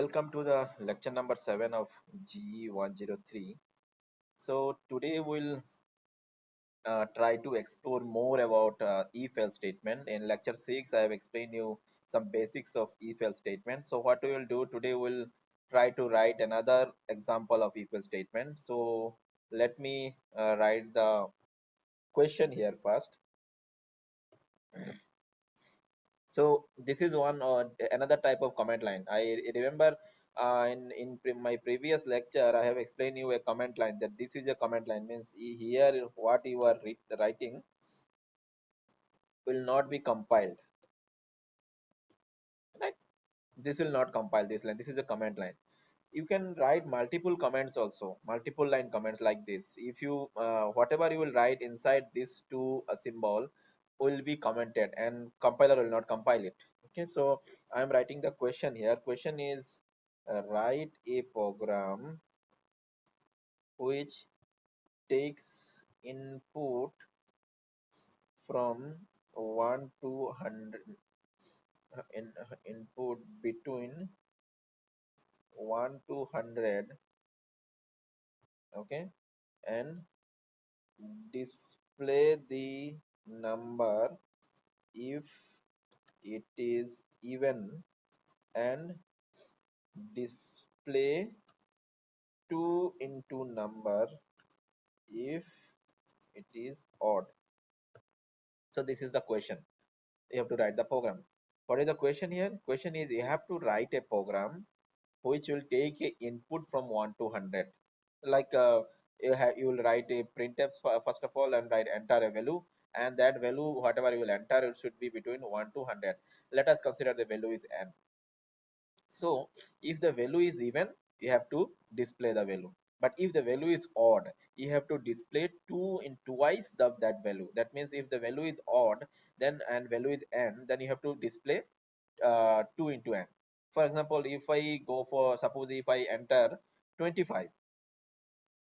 welcome to the lecture number 7 of GE 103. So today we'll try to explore more about if-else statement. In lecture 6, I have explained you some basics of if-else statement. So what we will do today, we'll try to write another example of if-else statement. So let me write the question here first. So this is one or another type of command line. I remember my previous lecture I have explained you a command line, that this is a command line means here what you are writing will not be compiled, right? This will not compile this line. This is a command line. You can write multiple comments also, multiple line comments like this. If you whatever you will write inside this two symbol will be commented and compiler will not compile it. Okay, so I am writing the question here. Question is write a program which takes input from 1 to 100, input between 1 to 100, okay, and display the number if it is even, and display 2 into number if it is odd. So this is the question. You have to write the program. What is the question here? Question is you have to write a program which will take a input from 1 to 100. Like you will write a printf first of all and write enter a value, and that value whatever you will enter it should be between 1 to 100. Let us consider the value is n. So if the value is even, you have to display the value. But if the value is odd, you have to display 2 in twice that value. That means if the value is odd, then and value is n, then you have to display 2 into n. For example, if I go for, suppose if I enter 25,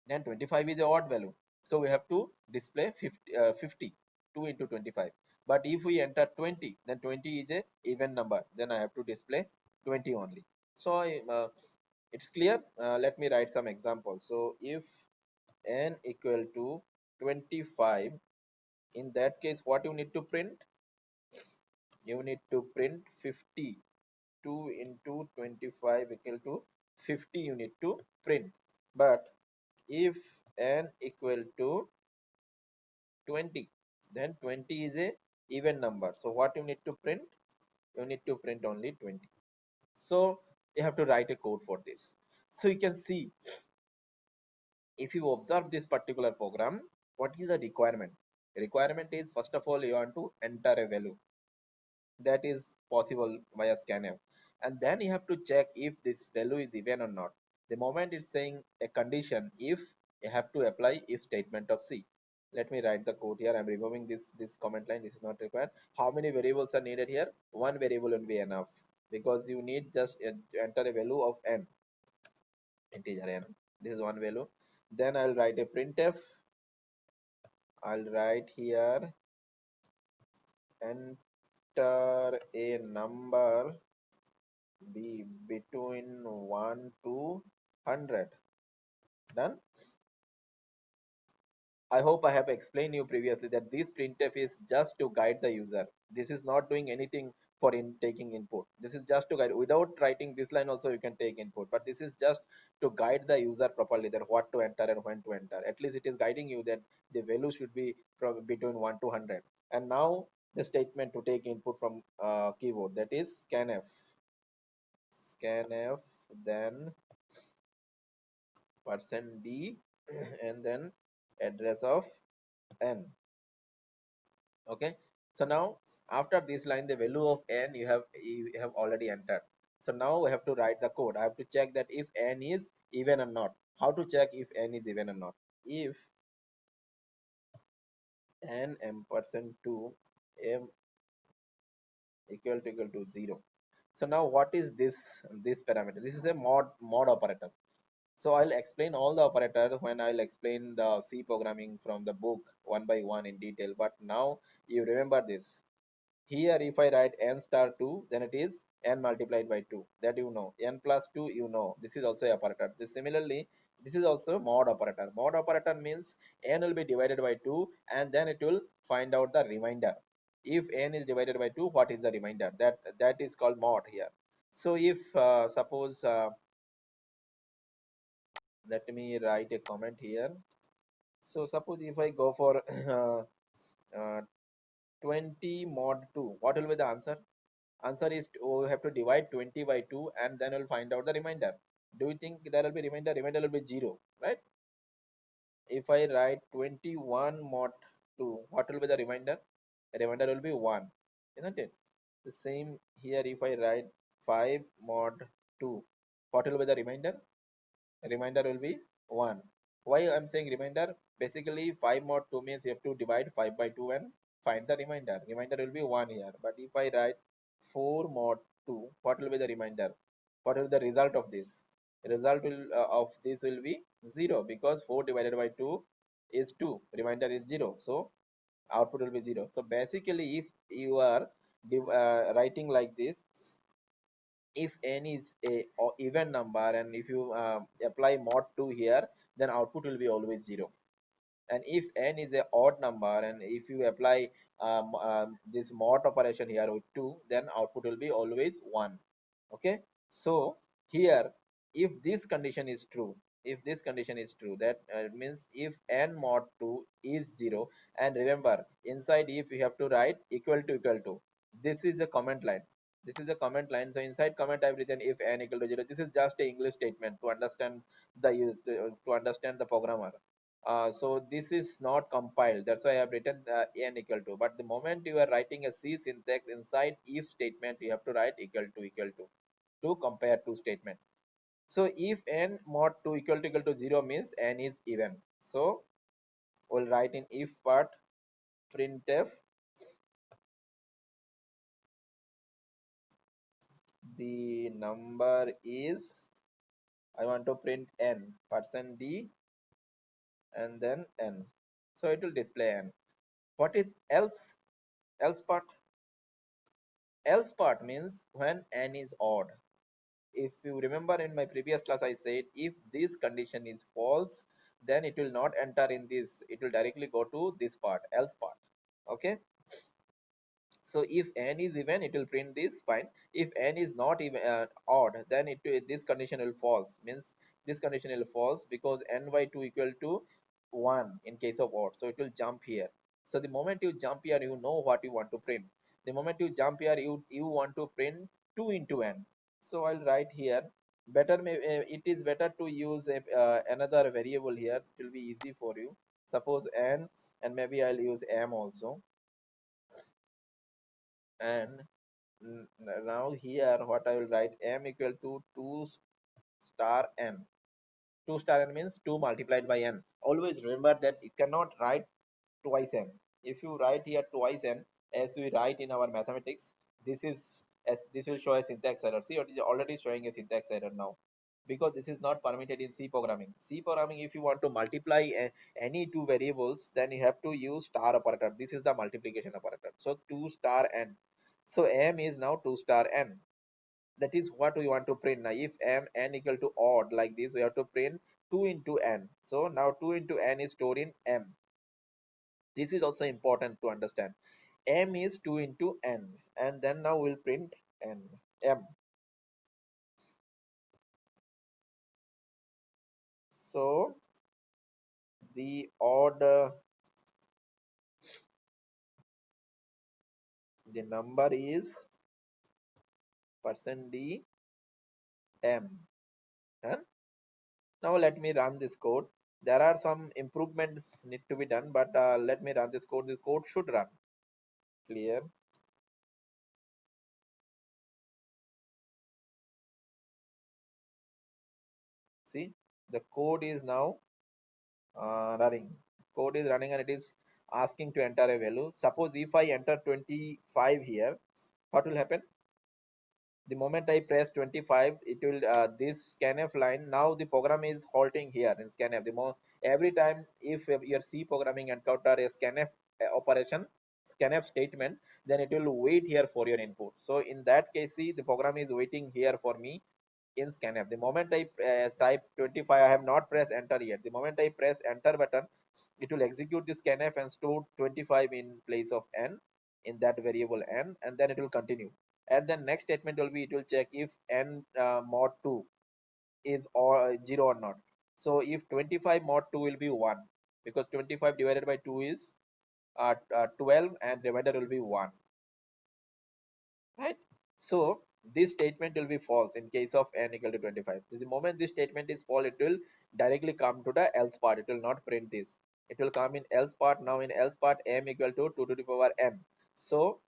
then 25 is the odd value. So we have to display 50, 2 into 25. But if we enter 20, then 20 is a even number. Then I have to display 20 only. So it's clear. Let me write some examples. So if n equal to 25, in that case, what you need to print? You need to print 50. 2 into 25 equal to 50 you need to print. But if n equal to 20, then 20 is a even number. So what you need to print? You need to print only 20. So you have to write a code for this. So you can see, if you observe this particular program, what is the requirement? The requirement is, first of all, you want to enter a value that is possible via scanf, and then you have to check if this value is even or not. The moment it's saying a condition if, you have to apply if statement of C. Let me write the code here. I'm removing this comment line. This is not required. How many variables are needed here? One variable will be enough, because you need just enter a value of n, integer n. This is one value. Then I'll write a printf. I'll write here enter a number be between 1 to 100. Done. I hope I have explained you previously that this printf is just to guide the user. This is not doing anything for taking input. This is just to guide. Without writing this line also you can take input, but this is just to guide the user properly, that what to enter and when to enter. At least it is guiding you that the value should be from between 1 to 100. And now the statement to take input from keyboard, that is scanf, then %d and then address of n. Okay, so now after this line, the value of n you have already entered. So now we have to write the code. I have to check that if n is even or not. How to check if n is even or not? If n ampersand 2 m equal to 0. So now what is this parameter? This is a mod operator. So I'll explain all the operators when I'll explain the C programming from the book one by one in detail. But now you remember this. Here, if I write n star 2, then it is n multiplied by 2. That you know. N plus 2, you know. This is also operator. Similarly, this is also mod operator. Mod operator means n will be divided by 2 and then it will find out the remainder. If n is divided by 2, what is the remainder? That is called mod here. So if suppose, let me write a comment here. So suppose if I go for uh, 20 mod 2, what will be the answer? Answer is we have to divide 20 by 2 and then we'll find out the remainder. Do you think there will be remainder? Remainder will be 0, right? If I write 21 mod 2, what will be the remainder? The remainder will be 1, isn't it? The same here, if I write 5 mod 2, what will be the remainder? Remainder will be 1. Why I'm saying remainder? Basically 5 mod 2 means you have to divide 5 by 2 and find the remainder. Remainder will be 1 here. But if I write 4 mod 2, what will be the remainder? What will be the result of this? Result will of this will be 0, because 4 divided by 2 is 2. Remainder is 0. So output will be 0. So basically if you are writing like this, if n is a even number and if you apply mod 2 here, then output will be always 0. And if n is a odd number and if you apply this mod operation here with 2, then output will be always 1. Okay, so here, if this condition is true, if this condition is true, that means if n mod 2 is 0, and remember, inside if you have to write equal to, this is a comment line, this is a comment line. So inside comment I've written if n equal to 0. This is just a English statement to understand the to understand the programmer. So this is not compiled, that's why I have written n equal to. But the moment you are writing a C syntax, inside if statement you have to write equal to compare two statement. So if n mod 2 equal to 0 means n is even. So we'll write in if part printf the number is, I want to print n percent d and then n. So it will display n. What is else? Else part? Else part means when n is odd. If you remember in my previous class, I said if this condition is false, then it will not enter in this, it will directly go to this part, else part. Okay, so if n is even, it will print this, fine. If n is not even odd, then this condition will false, means this condition will false, because n by 2 equal to 1 in case of odd, so it will jump here. So the moment you jump here, you know what you want to print. The moment you jump here, you want to print 2 into n. So I'll write here, better it is better to use another variable here, it will be easy for you. Suppose n, and maybe I'll use m also. And now here what I will write, m equal to 2 star n. 2 star n means 2 multiplied by n. Always remember that you cannot write twice n. If you write here twice n, as we write in our mathematics, this is, as this will show a syntax error. See, it is already showing a syntax error now, because this is not permitted in C programming. C programming, if you want to multiply any two variables, then you have to use star operator. This is the multiplication operator. So 2 star n. So m is now 2 star n. That is what we want to print. Now if n equal to odd like this, we have to print 2 into n. So now 2 into n is stored in m. This is also important to understand. M is 2 into n, and then now we'll print n m. So the odd, the number is percent d m. And now let me run this code. There are some improvements need to be done, but let me run this code. The code should run. Clear. See, the code is now running. Code is running and it is asking to enter a value. Suppose if I enter 25 here, what will happen? The moment I press 25, it will this scanf line. Now the program is halting here in scanf. Every time if your C programming encounter a scanf operation, scanf statement, then it will wait here for your input. So in that case, see, the program is waiting here for me in scanf. The moment I type 25, I have not pressed enter yet. The moment I press enter button, it will execute this scanf and store 25 in place of n in that variable n, and then it will continue. And then next statement will be, it will check if n mod 2 is or 0 or not. So if 25 mod 2 will be 1, because 25 divided by 2 is 12, and remainder will be 1, right? So this statement will be false in case of n equal to 25. The moment this statement is false, it will directly come to the else part. It will not print this. It will come in else part. Now in else part, m equal to 2 to the power n. So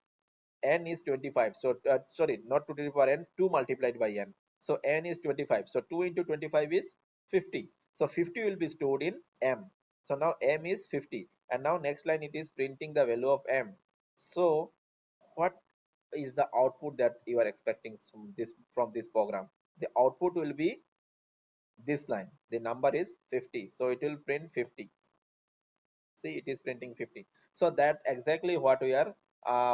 n is 25. So sorry, not 2 to the power n, 2 multiplied by n. So n is 25. So 2 into 25 is 50. So 50 will be stored in m. So now m is 50. And now next line, it is printing the value of m. So what is the output that you are expecting from this program? The output will be this line. The number is 50. So it will print 50. See, it is printing 50. So that exactly what we are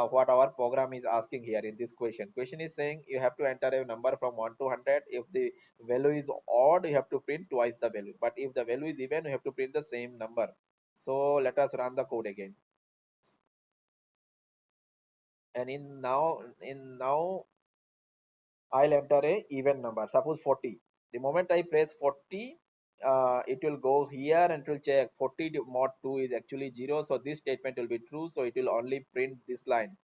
what our program is asking here in this question is saying you have to enter a number from 1 to 100. If the value is odd, you have to print twice the value, but if the value is even, you have to print the same number. So let us run the code again. And in now I'll enter a even number, suppose 40. The moment I press 40, it will go here and it will check 40 mod 2 is actually 0. So this statement will be true. So it will only print this line.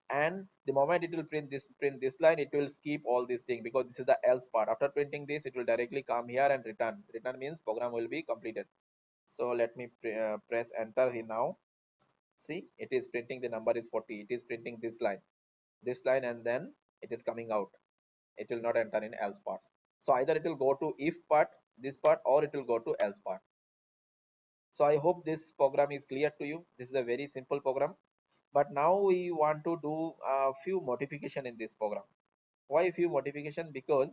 And the moment it will print this line, it will skip all this thing, because this is the else part. After printing this, it will directly come here and return. Return means program will be completed. So let me press enter here now. See, it is printing the number is 40. It is printing this line, and then it is coming out. It will not enter in else part. So either it will go to if part, this part, or it will go to else part. So I hope this program is clear to you. This is a very simple program, but now we want to do a few modification in this program. Why a few modification? Because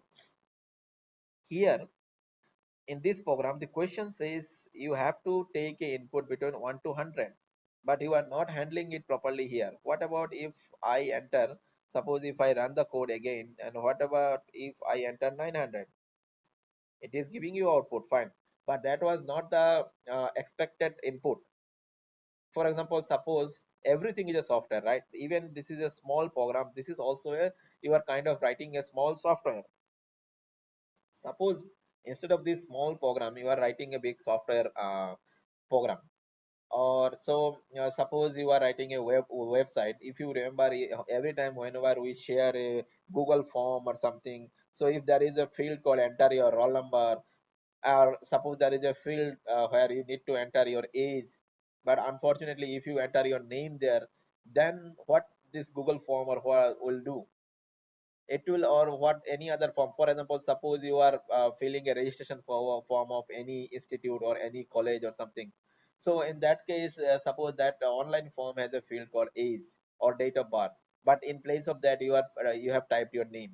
here in this program, the question says you have to take a input between 1 to 100, but you are not handling it properly here. What about if I enter, suppose if I run the code again, and what about if I enter 900? It is giving you output, fine, but that was not the expected input. For example, suppose everything is a software, right? Even this is a small program, this is also a, you are kind of writing a small software. Suppose instead of this small program, you are writing a big software program. Or so suppose you are writing a website. If you remember, every time whenever we share a Google form or something, so if there is a field called enter your roll number, or suppose there is a field where you need to enter your age, but unfortunately if you enter your name there, then what this Google form or what will do, it will, or what any other form, for example, suppose you are filling a registration form of any institute or any college or something. So in that case, suppose that online form has a field called age or date of birth, but in place of that you have typed your name.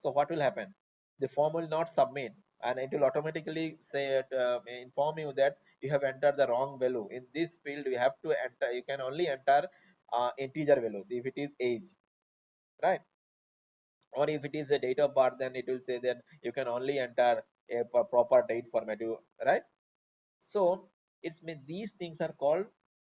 So what will happen? The form will not submit, and it will automatically say inform you that you have entered the wrong value. In this field, you have to enter. You can only enter integer values if it is age, right? Or if it is a date of birth, then it will say that you can only enter a proper date format, right? So it's mean these things are called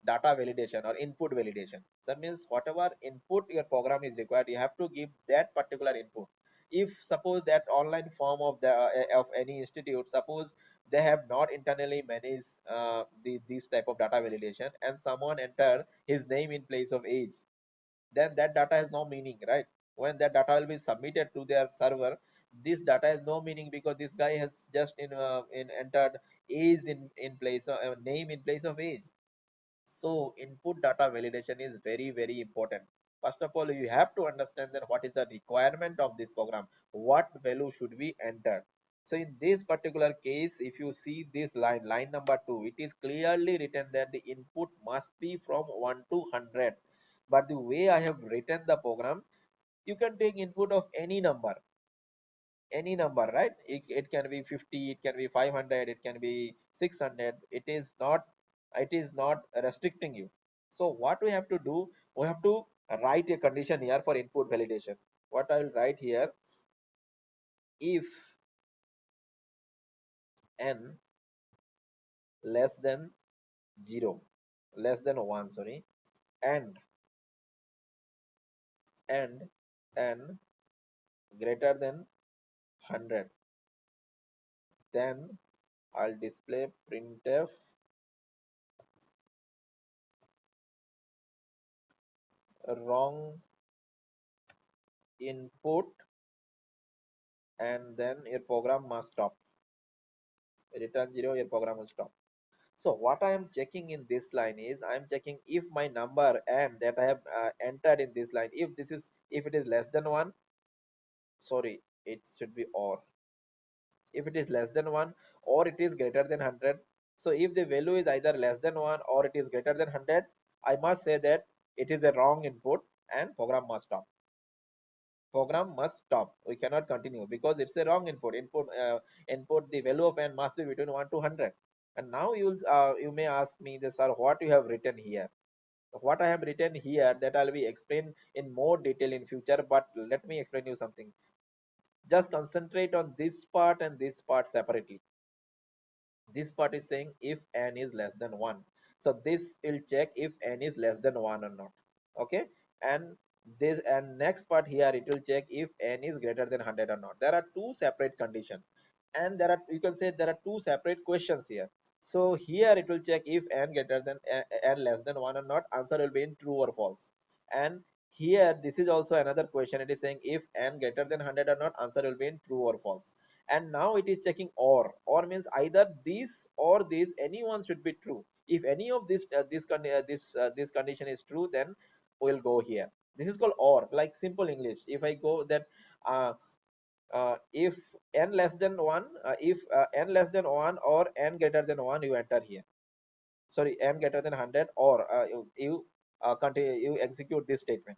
data validation or input validation. That means whatever input your program is required, you have to give that particular input. If suppose that online form of the of any institute, suppose they have not internally managed these type of data validation, and someone enter his name in place of age, then that data has no meaning, right? When that data will be submitted to their server, this data has no meaning, because this guy has just in entered age in place of name in place of age. So input data validation is very, very important. First of all, you have to understand that what is the requirement of this program, what value should be entered. So in this particular case, if you see this line number 2, it is clearly written that the input must be from 1 to 100. But the way I have written the program, you can take input of any number, right? It can be 50, it can be 500, it can be 600. It is not restricting you. So what we have to do, we have to write a condition here for input validation. What I will write here, if n less than 0, less than 1, sorry, and and n greater than 100, then I'll display printf wrong input, and then your program must stop. Return 0, your program will stop. So what I am checking in this line is, I am checking if my number n that I have entered in this line, if it is less than 1, sorry, it should be or. If it is less than 1 or it is greater than 100, so if the value is either less than 1 or it is greater than 100, I must say that it is a wrong input and program must stop. We cannot continue because it's a wrong input the value of n must be between 1 to 100. And now you may ask me this, sir, what you have written here. What I have written here, that I'll be explain in more detail in future, but let me explain you something. Just concentrate on this part and this part separately. This part is saying if n is less than 1, so this will check if n is less than 1 or not. Okay, and this and next part here, it will check if n is greater than 100 or not. There are two separate conditions, and there are, you can say, there are two separate questions here. So here it will check if n greater than n less than 1 or not, answer will be in true or false. And here this is also another question, it is saying if n greater than 100 or not, answer will be in true or false. And now it is checking or means either this or this, anyone should be true. If any of this condition is true, then we'll go here. This is called or, like simple English. If I go that uh, if n less than 1, if n less than 1 or n greater than 1, you enter here. Sorry, n greater than 100, or you continue, you execute this statement.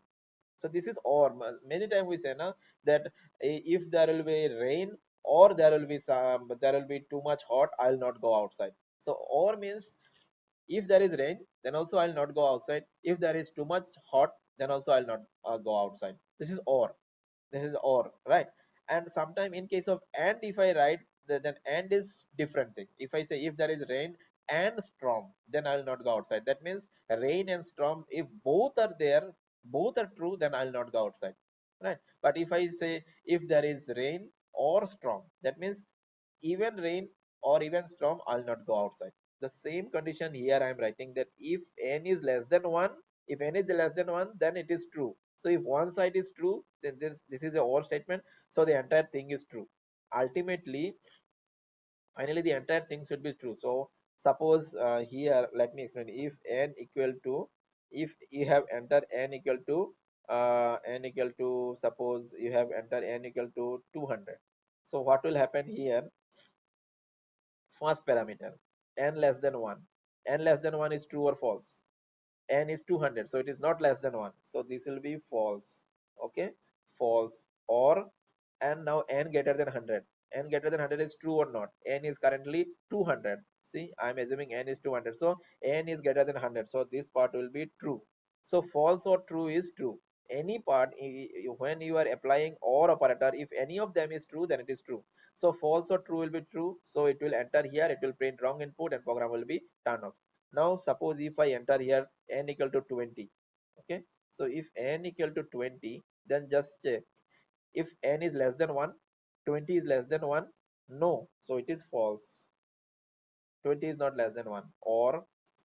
So this is or. Many times we say na, that if there will be rain or there will be too much hot, I'll not go outside. So or means if there is rain, then also I'll not go outside. If there is too much hot, then also I'll not go outside. This is or. This is or, right? And sometime in case of and, if I write, then and is different thing. If I say if there is rain and storm, then I will not go outside. That means rain and storm, if both are there, both are true, then I'll not go outside, right? But if I say if there is rain or storm, that means even rain or even storm, I'll not go outside. The same condition here, I'm writing that if n is less than 1, if n is less than 1, then it is true. So if one side is true, then this is the or statement, so the entire thing is true. Ultimately, finally, the entire thing should be true. So suppose here, let me explain. If n equal to, if you have entered n equal to, suppose you have entered n equal to 200. So what will happen here? First parameter, n less than 1. N less than 1 is true or false? N is 200, so it is not less than 1. So this will be false. Okay, false. Or, and now n greater than 100. N greater than 100 is true or not? N is currently 200. See, I'm assuming n is 200. So n is greater than 100. So this part will be true. So false or true is true. Any part, when you are applying or operator, if any of them is true, then it is true. So false or true will be true. So it will enter here, it will print wrong input and program will be turned off. Now suppose if I enter here n equal to 20. Okay, so if n equal to 20, then just check if n is less than 1, 20 is less than 1. No, so it is false. 20 is not less than 1. Or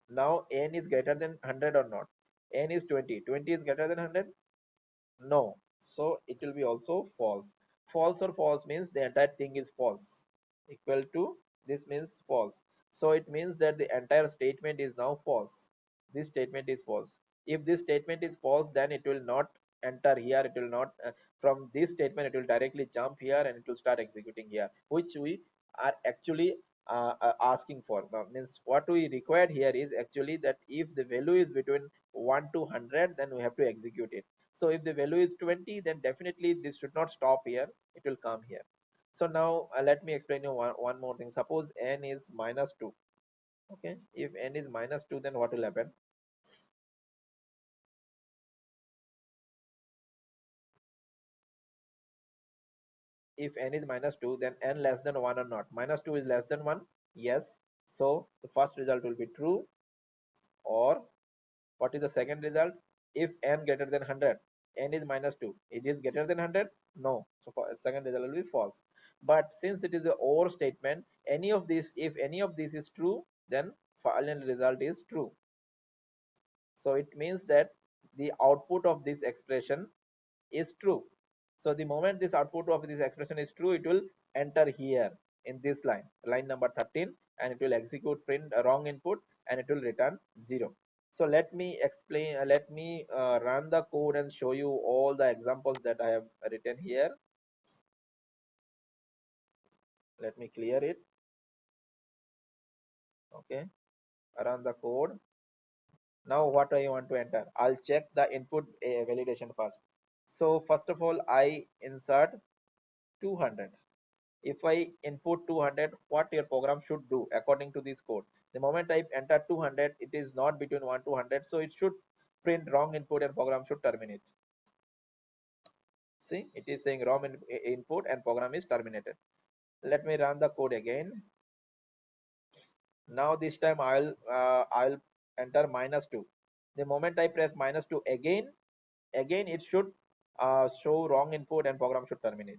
now n is greater than 100 or not? N is 20. 20 is greater than 100? No. So it will be also false. False or false means the entire thing is false. Equal to, this means false. So it means that the entire statement is now false. This statement is false. If this statement is false, then it will not enter here. It will not, from this statement, it will directly jump here and it will start executing here, which we are actually asking for. Means what we required here is actually that if the value is between 1 to 100, then we have to execute it. So if the value is 20, then definitely this should not stop here, it will come here. So now let me explain you one more thing. Suppose n is minus 2. Okay, if n is minus 2, then what will happen? if n is minus 2, then n less than 1 or not. Minus 2 is less than 1. Yes. So the first result will be true. Or what is the second result? If n greater than 100, n is minus 2. It is greater than 100? No. So second result will be false. But since it is a or statement, any of these, if any of these is true, then final result is true. So it means that the output of this expression is true. So the moment this output of this expression is true, it will enter here in this line, line number 13, and it will execute print a wrong input and it will return 0. So let me explain, let me run the code and show you all the examples that I have written here. Let me clear it. Okay, run the code. Now what I want to enter? I'll check the input validation first. So first of all, I insert 200. If I input 200, what your program should do according to this code? The moment I enter 200, it is not between 1 to 100, so it should print wrong input and program should terminate. See, it is saying wrong input and program is terminated. Let me run the code again. Now this time I'll enter minus 2. The moment I press minus 2 again it should show wrong input and program should terminate.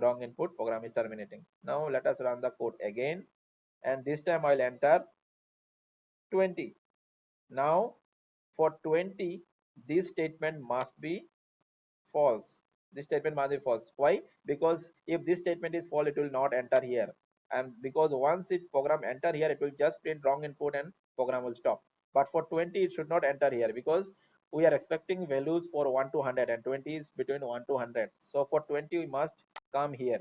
Wrong input, program is terminating. Now let us run the code again, and this time I'll enter 20. Now for 20, this statement must be false. This statement must be false. Why? Because if this statement is false, it will not enter here. And because once it program enter here, it will just print wrong input and program will stop. But for 20, it should not enter here because we are expecting values for 1 to 100 and 20 is between 1 to 100. So for 20, we must come here.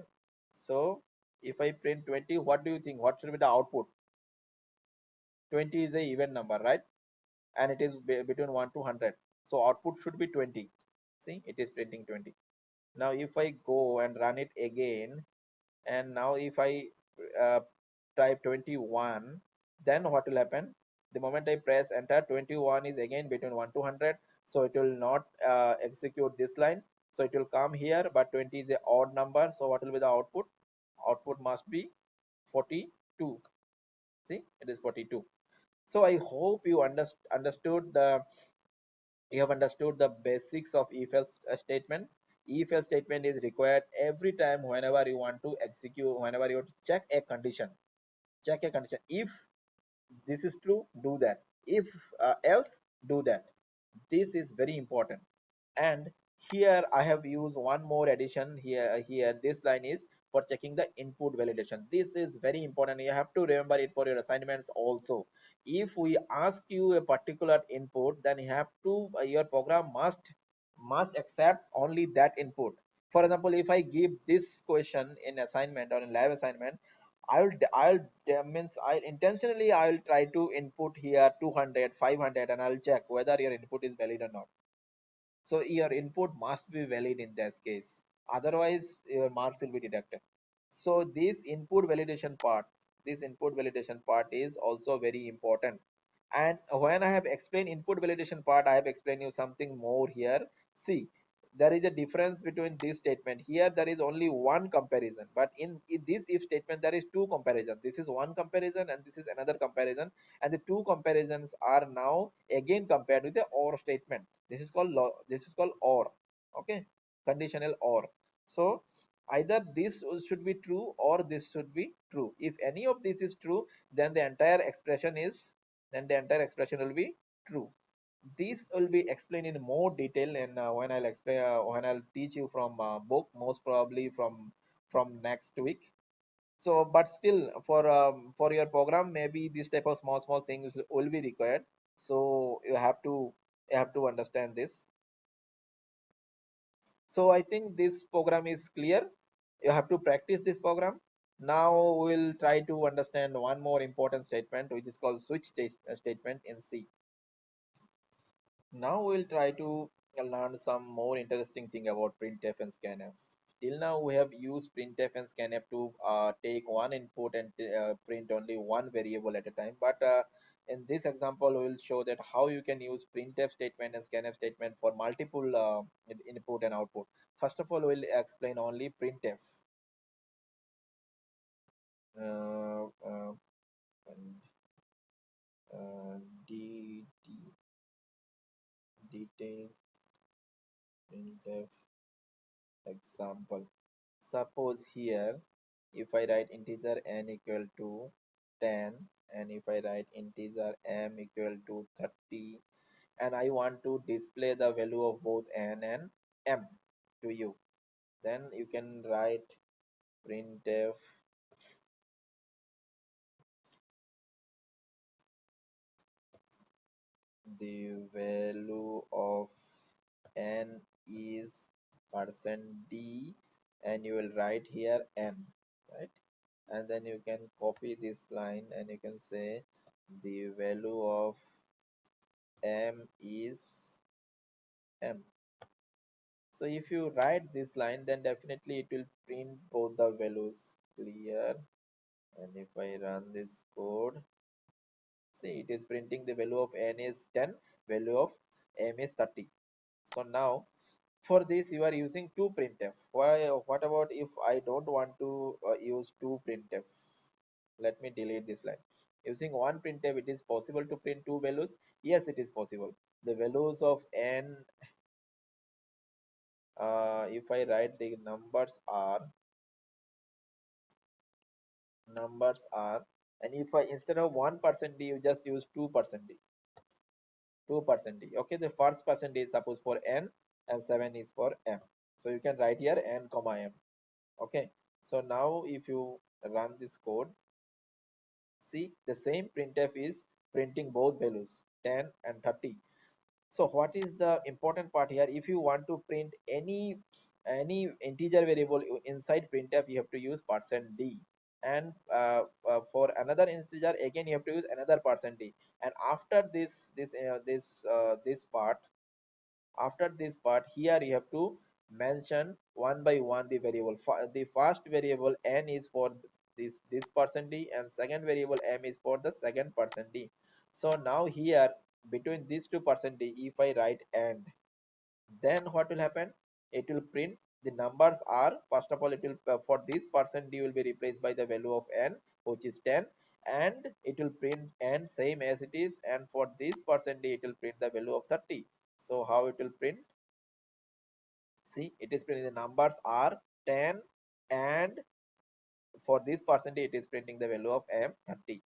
So if I print 20, what do you think? What should be the output? 20 is a even number, right? And it is between 1 to 100, so output should be 20. See, it is printing 20. Now if I go and run it again, and now if I uh, type 21, then what will happen? The moment I press enter, 21 is again between 1 to 100, so it will not execute this line, so it will come here, but 20 is the odd number, so what will be the output? Output must be 42. See, it is 42. So I hope you understood the you have understood the basics of if else statement. If else statement is required every time whenever you want to execute, whenever you want to check a condition. If this is true, do that. If else, do that. This is very important. And here I have used one more addition here. This line is for checking the input validation. This is very important. You have to remember it for your assignments also. If we ask you a particular input, then you have to your program must accept only that input. For example, if I give this question in assignment or in live assignment, I'll intentionally I'll try to input here 200, 500, and I'll check whether your input is valid or not. So your input must be valid in this case. Otherwise, your marks will be deducted. So this input validation part is also very important. And when I have explained input validation part, I have explained you something more here. See, there is a difference between this statement. Here there is only one comparison, but in this if statement there is two comparison. This is one comparison and this is another comparison, and the two comparisons are now again compared with the or statement. This is called or. Okay, conditional or. So either this should be true or this should be true. If any of this is true, then the entire expression will be true. This will be explained in more detail, and when I'll explain when I'll teach you from book, most probably from next week. So but still for your program, maybe this type of small things will be required. So you have to understand this. So I think this program is clear. You have to practice this program. Now we'll try to understand one more important statement, which is called switch statement in C. Now we'll try to learn some more interesting thing about printf and scanf. Till now we have used printf and scanf to take one input and print only one variable at a time. But in this example, we will show that how you can use printf statement and scanf statement for multiple input and output. First of all, we'll explain only printf. uh, uh, and, uh, d d detail printf example. Suppose here, if I write integer n equal to 10, and if I write integer m equal to 30, and I want to display the value of both n and m to you, then you can write printf the value of n is percent %d, and you will write here n, right? And then you can copy this line and you can say the value of m is m. So if you write this line, then definitely it will print both the values clear. And if I run this code, see, it is printing the value of n is 10, value of m is 30. So now for this you are using two printf. Why? What about if I don't want to use two printf? Let me delete this line. Using one printf, it is possible to print two values. Yes, it is possible. The values of n, if I write the numbers are, and if I instead of 1% d, you just use 2% d, 2% d. Okay, the first percent is suppose for n and 7 is for m. So you can write here n comma m. Okay, so now if you run this code, see the same printf is printing both values 10 and 30. So what is the important part here? If you want to print any integer variable inside printf, you have to use percent %d, and for another integer again you have to use another percent %d. And after this part, after this part here you have to mention one by one the variable. The first variable n is for this percent %d, and second variable m is for the second percent %d. So now here between these two percent %d, if I write and, then what will happen? It will print the numbers are, first of all it will for this percent %d will be replaced by the value of n, which is 10, and it will print n same as it is, and for this percent %d it will print the value of 30. So how it will print? See, it is printing the numbers are 10, and for this percent it is printing the value of m 30.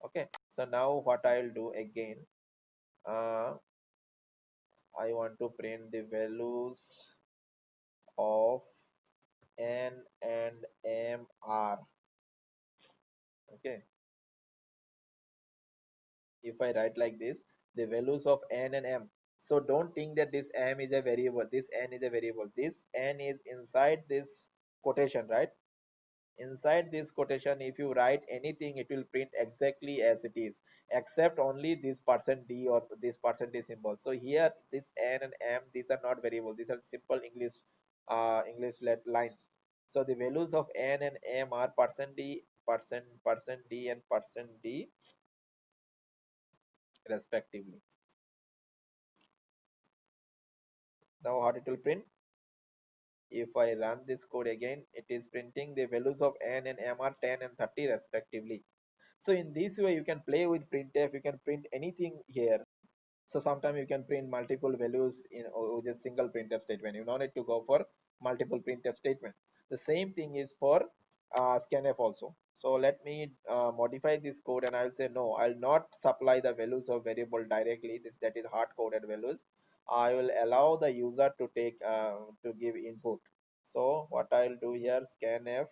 Okay, so now what I will do again, uh, I want to print the values of n and m are, okay. If I write like this, the values of n and m, so don't think that this m is a variable, this n is a variable, this n is inside this quotation, right? Inside this quotation, if you write anything, it will print exactly as it is, except only this percent %d or this percent %d symbol. So here this n and m, these are not variable, these are simple English let line. So the values of n and m are percent %d, percent %d, and percent %d respectively. Now what it will print? If I run this code again, it is printing the values of n and m are 10 and 30 respectively. So in this way you can play with printf, you can print anything here. So sometimes you can print multiple values in with a single printf statement. You don't need to go for multiple printf statement. The same thing is for scanf also. So let me modify this code, and I'll say no, I'll not supply the values of variable directly. That is hard coded values. I will allow the user to take to give input. So what I'll do here, scanf.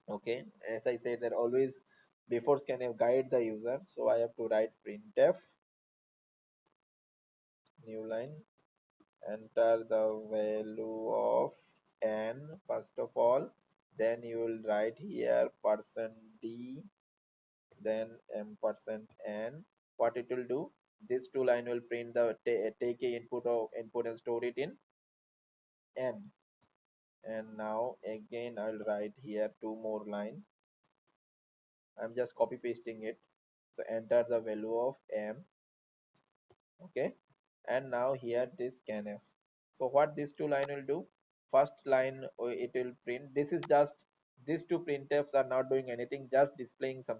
Okay, as I said that always before scanf guide the user. So I have to write printf new line, enter the value of n first of all, then you will write here percent %d, then m percent %n. What it will do, this two line will print the take a input of input and store it in n. And now again I'll write here two more line. I'm just copy pasting it. So enter the value of m, okay. And now here this scanf. So what this two line will do, first line it will print. This is just, these two printfs are not doing anything, just displaying some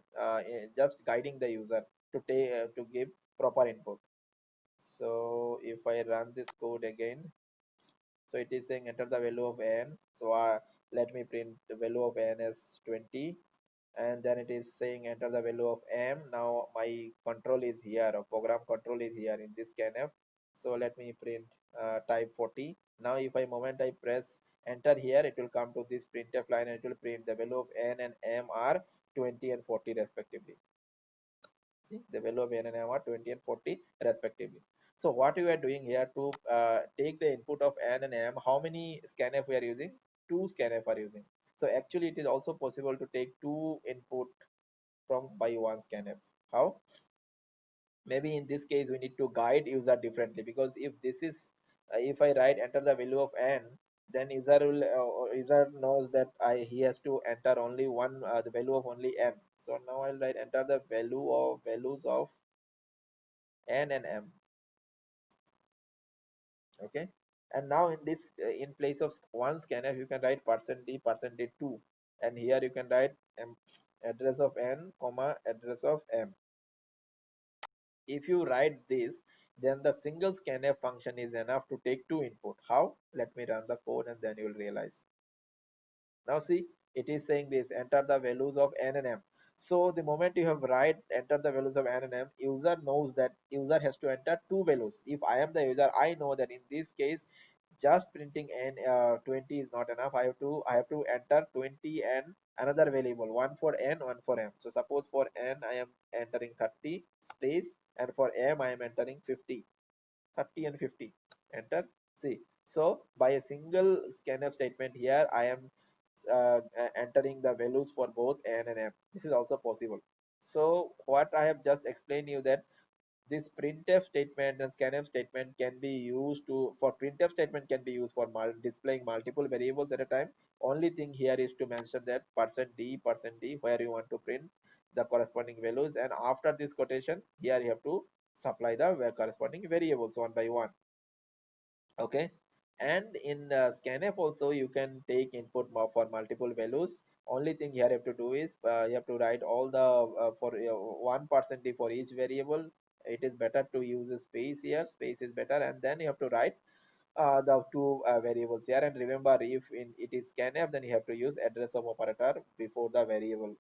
just guiding the user to take to give proper input. So if I run this code again, so it is saying enter the value of n. So let me print the value of n as 20, and then it is saying enter the value of m. Now my control is here, or program control is here in this scanf. So let me print type 40. Now if I moment I press enter here, it will come to this printf line, and it will print the value of n and m are 20 and 40 respectively. See, the value of n and m are 20 and 40 respectively. So what we are doing here to take the input of n and m, how many scanf we are using? Two scanf are using. So actually it is also possible to take two input from by one scanf. How? Maybe in this case we need to guide user differently, because if this is if I write enter the value of n, then user will user knows that he has to enter only one the value of only m. So now I'll write enter the values of n and m. Okay, and now in this in place of one scanf you can write %d %d2, and here you can write address of n comma address of m. If you write this, then the single scanf function is enough to take two input. How? Let me run the code and then you will realize. Now see, it is saying this enter the values of n and m. So the moment you have write enter the values of n and m, user knows that user has to enter two values. If I am the user, I know that in this case just printing n 20 is not enough. I have to enter 20 and another variable, one for n, one for m. So suppose for n I am entering 30 space, and for m I am entering 50. 30 and 50, enter. See, so by a single scanf statement here I am entering the values for both n and m. This is also possible. So what I have just explained you that this printf statement and scanf statement can be used to, for printf statement can be used for displaying multiple variables at a time. Only thing here is to mention that %d where you want to print the corresponding values, and after this quotation here you have to supply the corresponding variables one by one. Okay, and in the scanf also you can take input for multiple values. Only thing here you have to do is you have to write all the for 1% for each variable. It is better to use a space here, space is better, and then you have to write the two variables here. And remember, if it is scanf, then you have to use address of operator before the variable.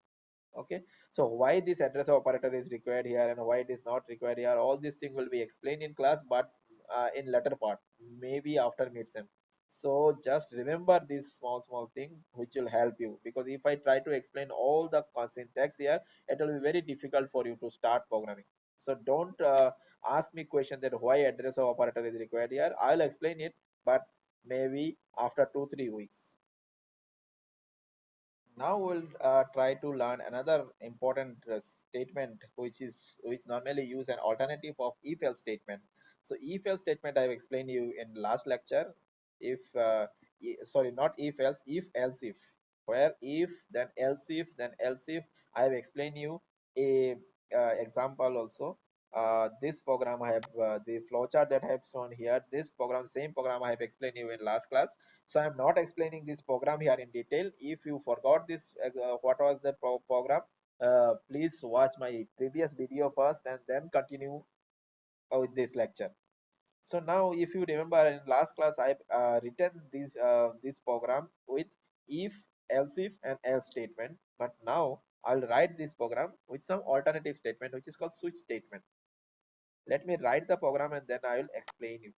Okay, so why this address operator is required here and why it is not required here, all these things will be explained in class, but in later part, maybe after midsem. So just remember these small things which will help you, because if I try to explain all the syntax here, it will be very difficult for you to start programming. So don't ask me question that why address of operator is required here. I'll explain it, but maybe after 2 3 weeks. Now we'll try to learn another important statement, which normally use an alternative of if else statement. So if else statement I have explained you in last lecture. If sorry, not if else, if, where if then else if then else if. I have explained you a example also. This program I have the flowchart that I have shown here. This program, same program I have explained you in last class. So I'm not explaining this program here in detail. If you forgot this what was the program, please watch my previous video first and then continue with this lecture. So now if you remember in last class I written this program with if, else if and else statement, but now I'll write this program with some alternative statement which is called switch statement. Let me write the program and then I will explain you.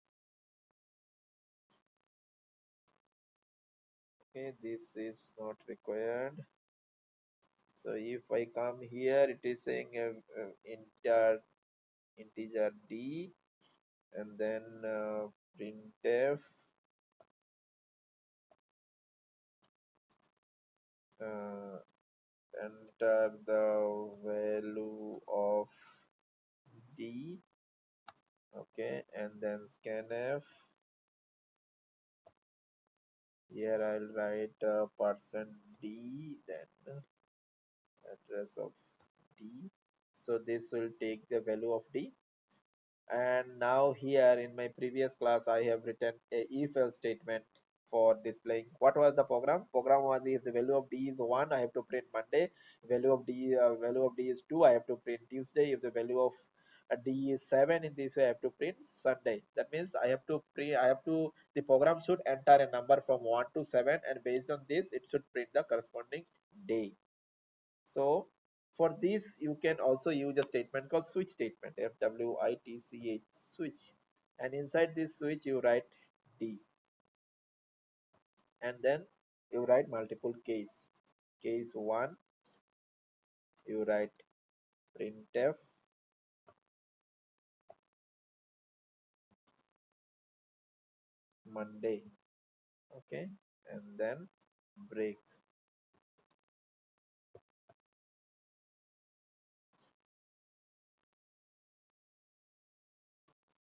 Okay, this is not required. So if I come here, it is saying integer d, and then printf uh, enter the value of d. Okay, and then scanf. Here I'll write %d, then address of d. So this will take the value of d. And now here in my previous class I have written a if else statement. for displaying. What was the program? Program was, if the value of d is 1, I have to print Monday. Value of d is 2, I have to print Tuesday. If the value of d is 7, in this way I have to print Sunday. That means the program should enter a number from 1 to 7, and based on this it should print the corresponding day. So for this you can also use a statement called switch statement, switch, switch, and inside this switch you write d, and then you write multiple case. Case 1, you write printf Monday, okay, and then break.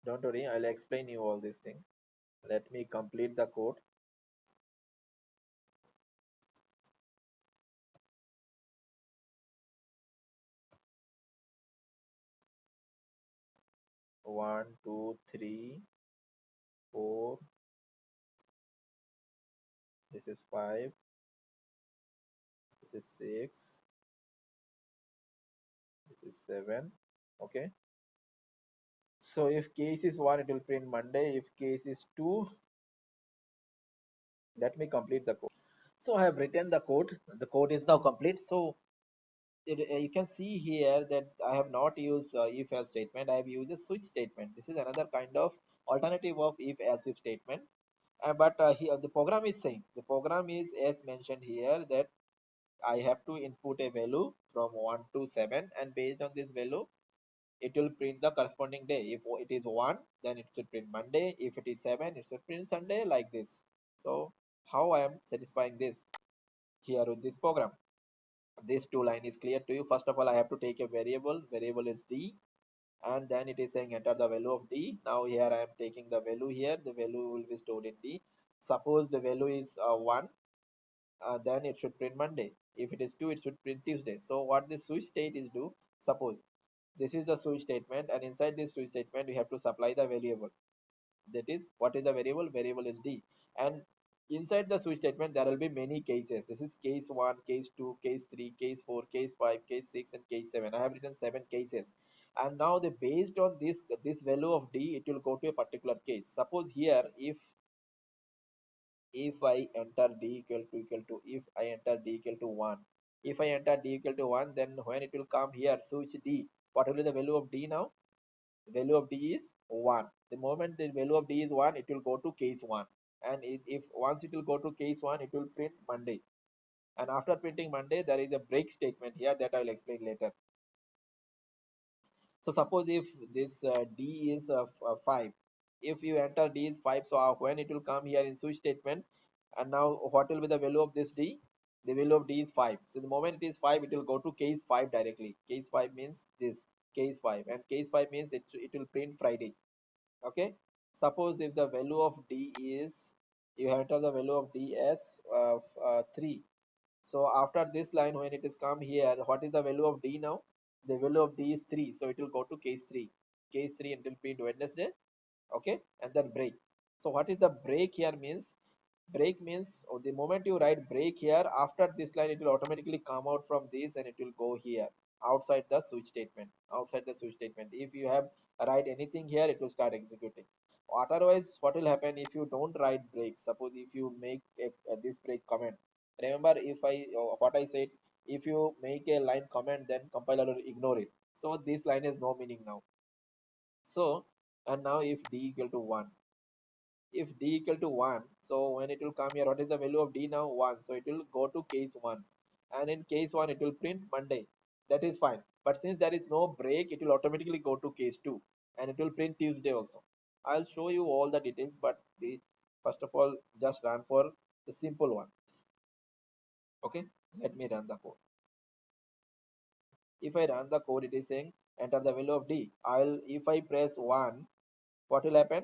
Don't worry, I'll explain you all these things. Let me complete the code. One, two, three, four. This is 5. This is 6. This is 7. Okay. So if case is 1, it will print Monday. If case is 2, let me complete the code. So I have written the code. The code is now complete. So you can see here that I have not used if else statement. I have used a switch statement. This is another kind of alternative of if else if statement. But here the program is saying, the program is as mentioned here, that I have to input a value from 1 to 7, and based on this value it will print the corresponding day. If it is 1, then it should print Monday. If it is 7, it should print Sunday, like this. So how I am satisfying this here with this program? This two line is clear to you. First of all, I have to take a variable is d, and then it is saying enter the value of d. Now here I am taking the value here, the value will be stored in d. Suppose the value is 1, then it should print Monday. If it is 2, it should print Tuesday. So what this switch state is do, suppose this is the switch statement, and inside this switch statement we have to supply the variable. That is, what is the variable? Variable is d, and inside the switch statement there will be many cases. This is case 1, case 2, case 3, case 4, case 5, case 6, and case 7. I have written 7 cases, and now the based on this value of d, it will go to a particular case. Suppose here, if I enter d equal to if I enter d equal to 1, if I enter d equal to 1, then when it will come here switch d, what will be the value of d now? The value of d is 1. The moment the value of d is 1, it will go to case 1, and if once it will go to case 1, it will print Monday, and after printing Monday there is a break statement here that I will explain later. So suppose if this d is 5, if you enter d is 5, so when it will come here in switch statement, and now what will be the value of this d? The value of d is 5. So the moment it is 5, it will go to case 5 directly. Case 5 means this, case 5, and case 5 means it will print Friday. Okay. Suppose if the value of d is, you enter the value of d as 3. So after this line, when it is come here, what is the value of d now? The value of d is 3, so it will go to case 3. Case 3 until print Wednesday. Okay, and then break. So what is the break here means? Break means the moment you write break here, after this line it will automatically come out from this, and it will go here outside the switch statement. Outside the switch statement, if you have write anything here, it will start executing. Otherwise, what will happen if you don't write break? Suppose if you make this break comment, remember, if I what I said, if you make a line comment, then compiler will ignore it. So this line has no meaning now. So, and now if d equal to 1, if d equal to 1, so when it will come here, what is the value of d now? 1. So it will go to case 1, and in case 1 it will print Monday. That is fine, but since there is no break, it will automatically go to case 2, and it will print Tuesday also. I'll show you all the details, but the first of all, just run for the simple one. Okay, let me run the code. If I run the code, it is saying enter the value of d. I'll If I press 1, what will happen?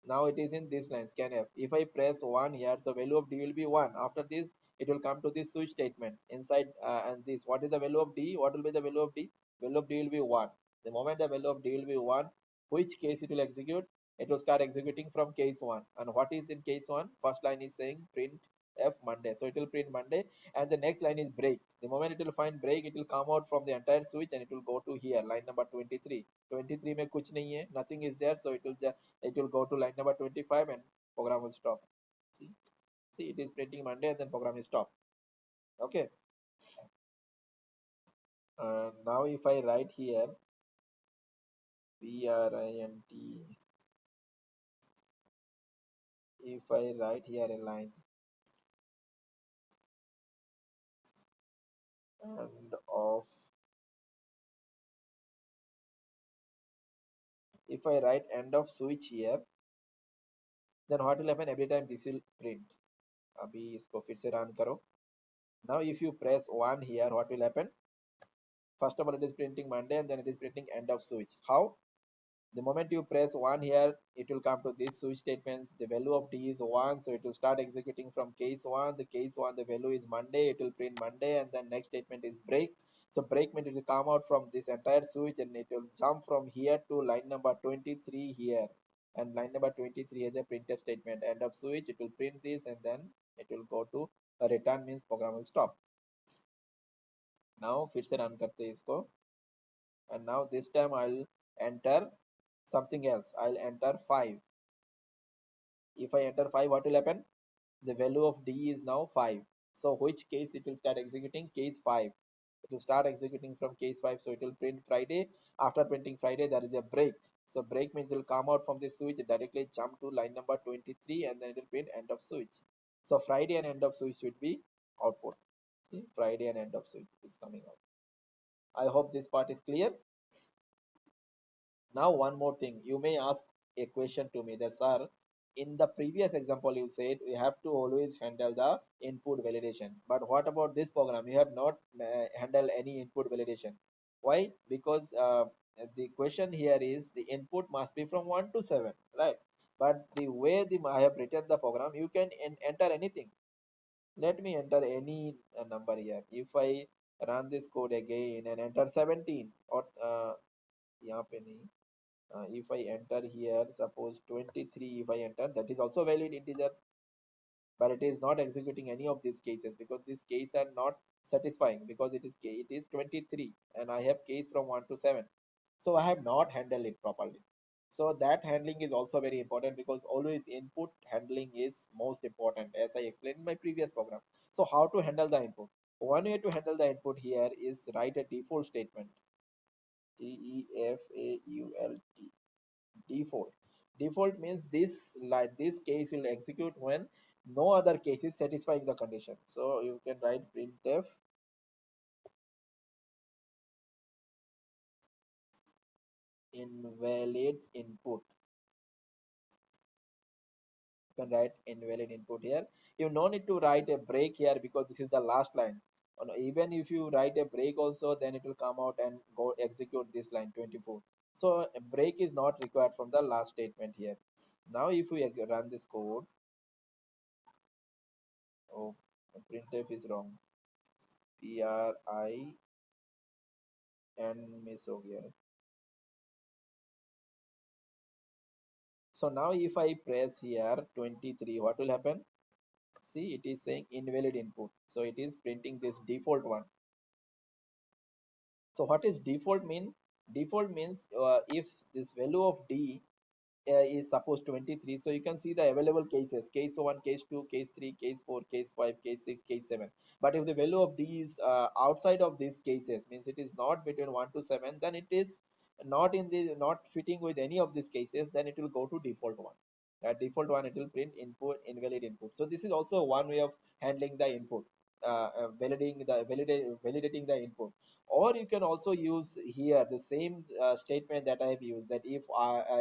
Now it is in this line scanf. If I press 1 here, so value of d will be 1. After this, it will come to this switch statement inside, and this, what is the value of d? What will be the value of d? Value of d will be 1. The moment the value of d will be 1, which case it will execute? It will start executing from case 1. And what is in case 1? First line is saying print f Monday. So it will print Monday, and the next line is break. The moment it will find break, it will come out from the entire switch and it will go to here, line number 23. 23 mein kuch nahi hai, nothing is there, so it will go to line number 25 and program will stop. See, see, it is printing Monday and then program is stop. Okay. Now if I write here print, if I write here a line and of, if I write end of switch here, then what will happen? Every time this will print. अभी इसको फिर से run करो. Now if you press 1 here, what will happen? First of all, it is printing Monday and then it is printing end of switch. How? The moment you press 1 here, it will come to this switch statements. The value of D is 1, so it will start executing from case 1. The case 1, the value is Monday, it will print Monday, and then next statement is break. So break means it will come out from this entire switch and it will jump from here to line number 23 here. And line number 23 has a printf statement. End of switch, it will print this and then it will go to a return, means program will stop. Now फिर से run करते हैं इसको, and now this time I'll enter something else. I'll enter 5. If I enter 5, what will happen? The value of D is now 5. So which case it will start executing? Case 5. It will start executing from case 5. So it will print Friday. After printing Friday, there is a break. So break means it will come out from the switch, directly jump to line number 23, and then it will print end of switch. So Friday and end of switch should be output. See, Friday and end of switch is coming out. I hope this part is clear. Now, one more thing, you may ask a question to me that, sir, in the previous example, you said we have to always handle the input validation. But what about this program? You have not handled any input validation. Why? Because the question here is the input must be from 1 to 7, right? But the way I have written the program, you can enter anything. Let me enter any number here. If I run this code again and enter 17, or यहाँ पे नहीं, if I enter here, suppose 23, if I enter, that is also valid integer, but it is not executing any of these cases because these cases are not satisfying, because it is 23 and I have case from 1 to 7. So I have not handled it properly. So that handling is also very important, because always input handling is most important, as I explained in my previous program. So how to handle the input? One way to handle the input here is write a default statement. Default. Default. Default means this, like this case will execute when no other case is satisfying the condition. So you can write printf invalid input. You can write invalid input here. You no need to write a break here because this is the last line. Even if you write a break also, then it will come out and go execute this line 24. So a break is not required from the last statement here. Now if we run this code, oh, printf is wrong. PRIN miss हो गया है. So now if I press here 23, what will happen? See, it is saying invalid input. So it is printing this default one. So what is default mean? Default means if this value of D is suppose 23, so you can see the available cases: case 1, case 2, case 3, case 4, case 5, case 6, case 7. But if the value of D is outside of these cases, means it is not between 1 to 7, then it is not fitting with any of these cases, then it will go to default one. At default one, it will print input invalid input. So this is also one way of handling the input, validating the input. Or you can also use here the same statement that I have used, that if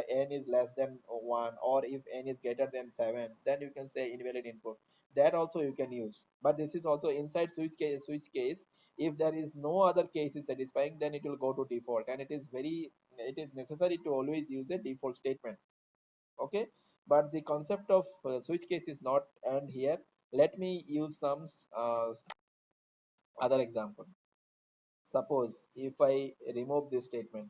n is less than 1 or if n is greater than 7, then you can say invalid input. That also you can use. But this is also inside switch case. If there is no other case is satisfying, then it will go to default, and it is necessary to always use the default statement. Okay, but the concept of switch case is not end here. Let me use some other example. Suppose if I remove this statement,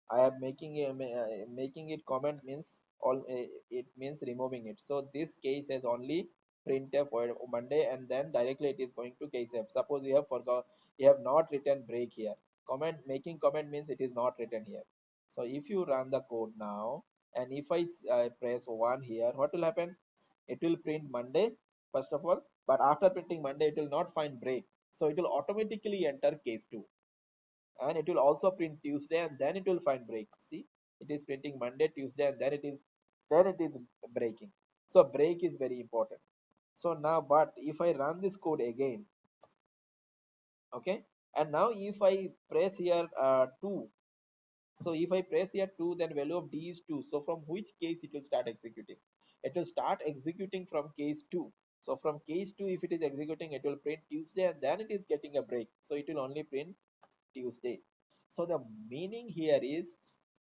I am making it comment means all it means removing it. So this case has only printf for Monday, and then directly it is going to case f. Suppose you have forgot, you have not written break here. Comment making comment means it is not written here. So if you run the code now, and if I press 1 here, what will happen? It will print Monday first of all, but after printing Monday, it will not find break. So it will automatically enter case 2, and it will also print Tuesday, and then it will find break. See, it is printing Monday, Tuesday, and then it is breaking. So break is very important. So now, but if I run this code again, okay, and now if I press here 2, so if I press here 2, then value of D is 2. So from which case it will start executing? It will start executing from case 2. So from case 2, if it is executing, it will print Tuesday, and then it is getting a break. So it will only print Tuesday. So the meaning here is,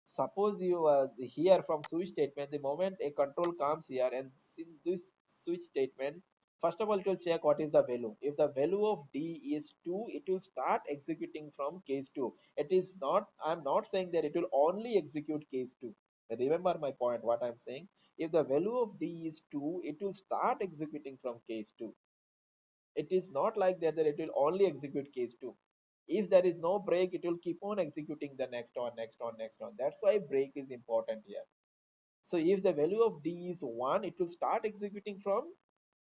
suppose you here from switch statement, the moment a control comes here, and in this switch statement, first of all it will check what is the value. If the value of D is 2, it will start executing from case 2. It is not, I'm not saying that it will only execute case 2. Remember my point, what I'm saying. If the value of D is 2, it will start executing from case 2. It is not like that it will only execute case 2. If there is no break, it will keep on executing the next one, next one, next one. That's why break is important here. So if the value of D is 1, it will start executing from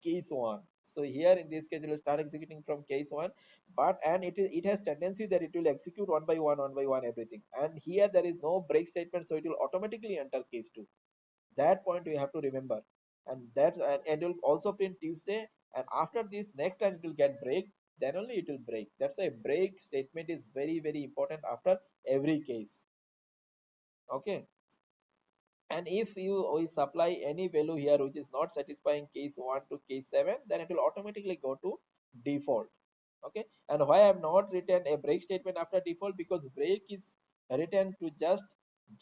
case 1. So here in this case, it will start executing from case 1, but and it has tendency that it will execute one by one everything. And here there is no break statement, so it will automatically enter case 2. That point you have to remember. And that, and it will also print Tuesday, and after this next time it will get break, then only it will break. That's why break statement is very very important after every case. Okay. And if you we supply any value here which is not satisfying case 1 to case 7, then it will automatically go to default. Okay. And why I have not written a break statement after default? Because break is written to just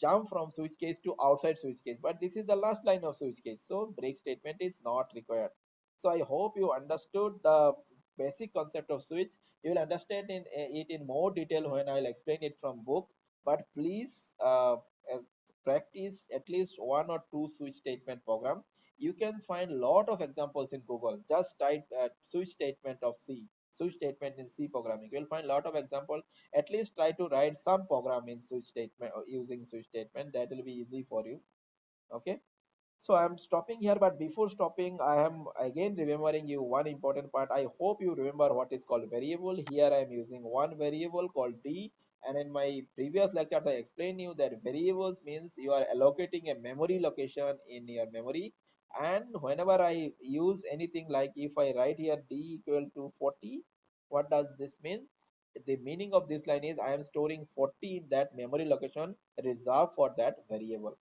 jump from switch case to outside switch case, but this is the last line of switch case, so break statement is not required. So I hope you understood the basic concept of switch. You will understand it in more detail when I will explain it from book. But please uh, practice at least one or two switch statement program. You can find lot of examples in Google. Just type switch statement of C, switch statement in C programming. You will find lot of example. At least try to write some program in switch statement or using switch statement. That will be easy for you. Okay. So I'm stopping here, but before stopping, I am again remembering you one important part. I hope you remember what is called variable. Here I am using one variable called D, and in my previous lectures I explained you that variables means you are allocating a memory location in your memory. And whenever I use anything, like if I write here D equal to 40, what does this mean? The meaning of this line is I am storing 40 in that memory location reserved for that variable.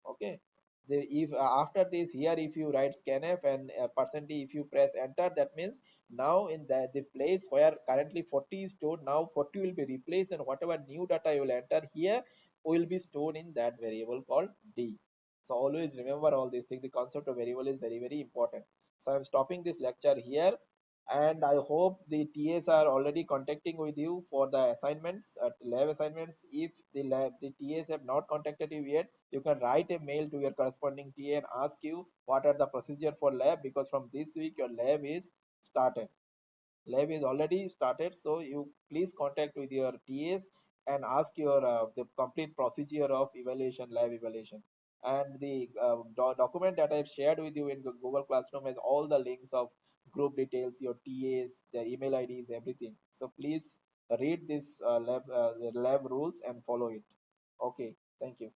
Okay. The if after this here, if you write scanf and percent D, if you press enter, that means now in the place where currently 40 is stored, now 40 will be replaced, and whatever new data you will enter here will be stored in that variable called D. So always remember all these things. The concept of variable is very very important. So I'm stopping this lecture here, and I hope the TAs are already contacting with you for the assignments, lab assignments. If the TAs have not contacted you yet, you can write a mail to your corresponding TA and ask you what are the procedure for lab, because from this week your lab is started. Lab is already started, so you please contact with your TAs and ask your the complete procedure of evaluation, lab evaluation. And the document that I've shared with you in the Google Classroom has all the links of group details, your TAs, their email IDs, everything. So please read this the lab rules and follow it. Okay, thank you.